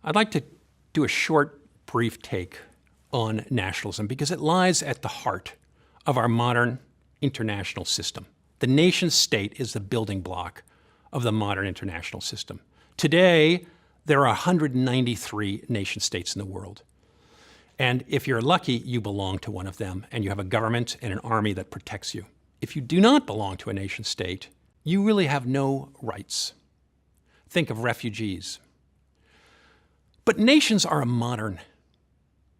I'd like to do a short, brief take on nationalism because it lies at the heart of our modern international system. The nation state is the building block of the modern international system. Today, there are 193 nation states in the world. And if you're lucky, you belong to one of them, and you have a government and an army that protects you. If you do not belong to a nation state, you really have no rights. Think of refugees. But nations are a modern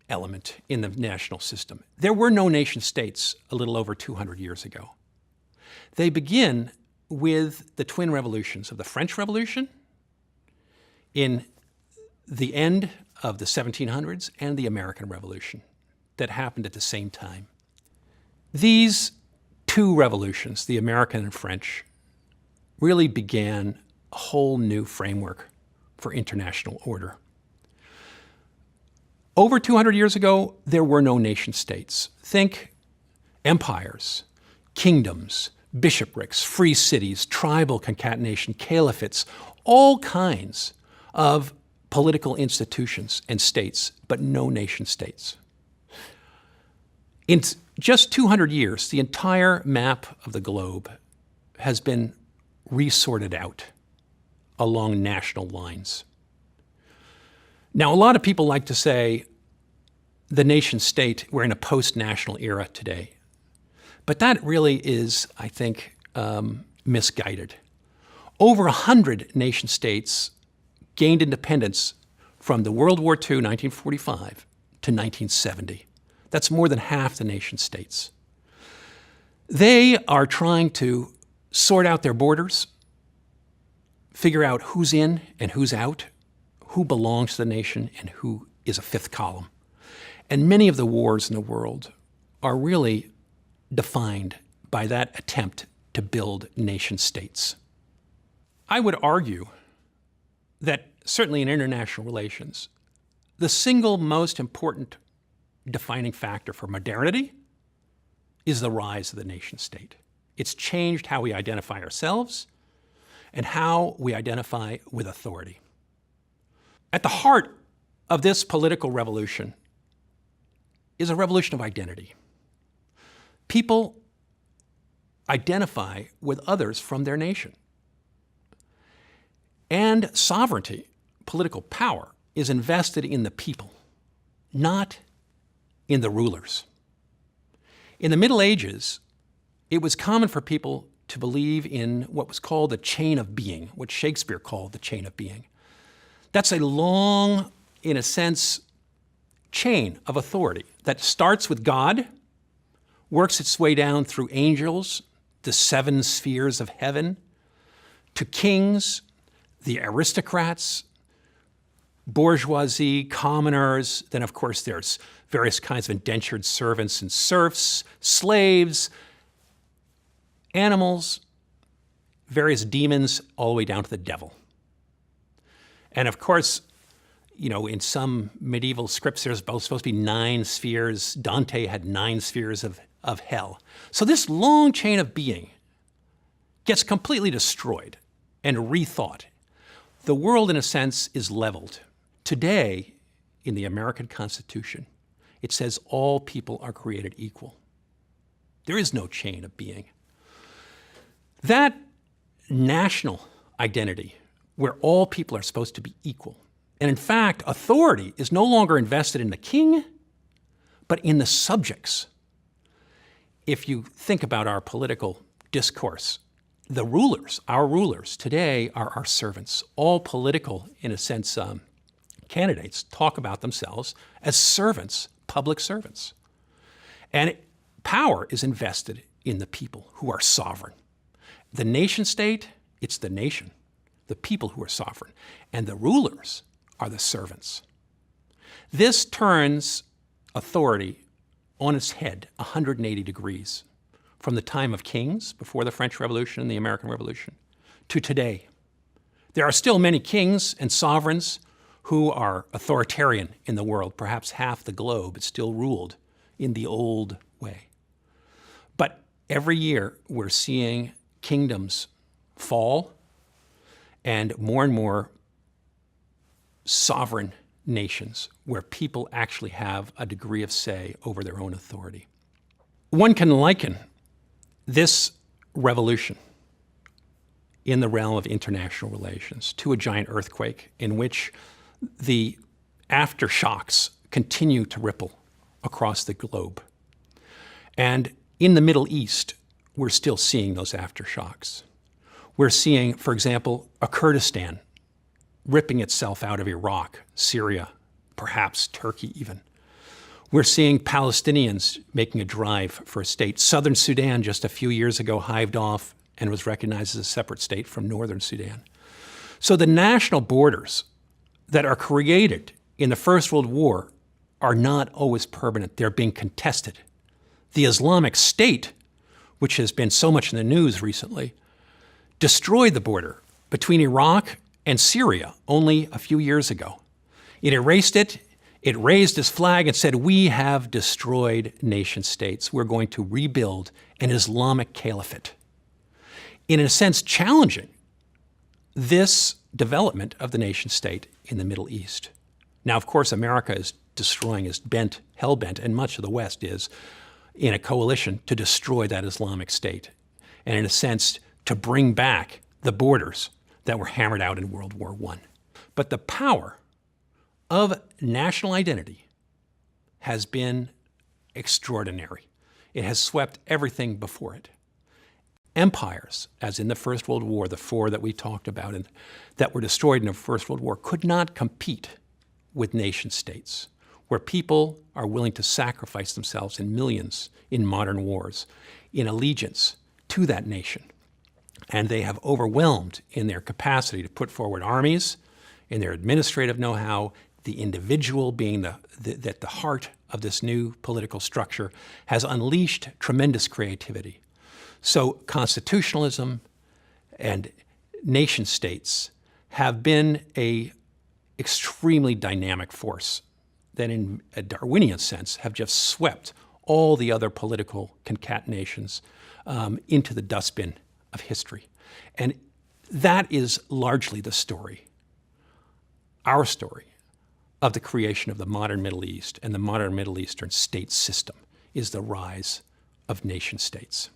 element in the national system. There were no nation states a little over 200 years ago. They begin with the twin revolutions of the French Revolution in the end of the 1700s and the American Revolution that happened at the same time. These two revolutions, the American and French, really began a whole new framework for international order. Over 200 years ago, there were no nation states. Think empires, kingdoms, bishoprics, free cities, tribal concatenation, caliphates, all kinds of political institutions and states, but no nation states. In just 200 years, the entire map of the globe has been resorted out along national lines. Now, a lot of people like to say the nation state, we're in a post-national era today. But that really is, I think, misguided. Over 100 nation states gained independence from the World War II, 1945, to 1970. That's more than half the nation states. They are trying to sort out their borders, figure out who's in and who's out, who belongs to the nation and who is a fifth column. And many of the wars in the world are really defined by that attempt to build nation states. I would argue that certainly in international relations, the single most important defining factor for modernity is the rise of the nation state. It's changed how we identify ourselves and how we identify with authority. At the heart of this political revolution is a revolution of identity. People identify with others from their nation. And sovereignty, political power, is invested in the people, not in the rulers. In the Middle Ages, it was common for people to believe in what was called the chain of being, what Shakespeare called the chain of being. That's a long, in a sense, chain of authority that starts with God, works its way down through angels, the seven spheres of heaven, to kings, the aristocrats, bourgeoisie, commoners. Then, of course, there's various kinds of indentured servants and serfs, slaves, animals, various demons, all the way down to the devil. And of course, you know, in some medieval scripts, there's supposed to be 9 spheres. Dante had 9 spheres of hell. So this long chain of being gets completely destroyed and rethought. The world, in a sense, is leveled. Today, in the American Constitution, it says all people are created equal. There is no chain of being. That national identity, where all people are supposed to be equal, and in fact, authority is no longer invested in the king, but in the subjects. If you think about our political discourse, the rulers, our rulers today are our servants. All political, in a sense, candidates talk about themselves as servants, public servants. And power is invested in the people who are sovereign. The nation state, it's the nation, the people who are sovereign, and the rulers are the servants. This turns authority on its head 180 degrees from the time of kings before the French Revolution and the American Revolution to today. There are still many kings and sovereigns who are authoritarian in the world. Perhaps half the globe is still ruled in the old way. But every year we're seeing kingdoms fall and more sovereign nations where people actually have a degree of say over their own authority. One can liken this revolution in the realm of international relations to a giant earthquake in which the aftershocks continue to ripple across the globe. And in the Middle East, we're still seeing those aftershocks. We're seeing, for example, a Kurdistan ripping itself out of Iraq, Syria, perhaps Turkey even. We're seeing Palestinians making a drive for a state. Southern Sudan just a few years ago hived off and was recognized as a separate state from Northern Sudan. So the national borders that are created in the First World War are not always permanent. They're being contested. The Islamic State, which has been so much in the news recently, destroyed the border between Iraq and Syria only a few years ago. It erased it. It raised its flag and said, we have destroyed nation states. We're going to rebuild an Islamic caliphate. In a sense, challenging this development of the nation state in the Middle East. Now, of course, America is destroying, is bent, hell-bent, and much of the West is, in a coalition to destroy that Islamic state. And in a sense, to bring back the borders that were hammered out in World War I. But the power of national identity has been extraordinary. It has swept everything before it. Empires, as in the First World War, the four that we talked about and that were destroyed in the First World War, could not compete with nation states, where people are willing to sacrifice themselves in millions in modern wars in allegiance to that nation. And they have overwhelmed in their capacity to put forward armies, in their administrative know-how, the individual being the heart of this new political structure, has unleashed tremendous creativity. So constitutionalism and nation states have been an extremely dynamic force that in a Darwinian sense have just swept all the other political concatenations into the dustbin of history. And that is largely the story, our story, of the creation of the modern Middle East and the modern Middle Eastern state system, is the rise of nation states.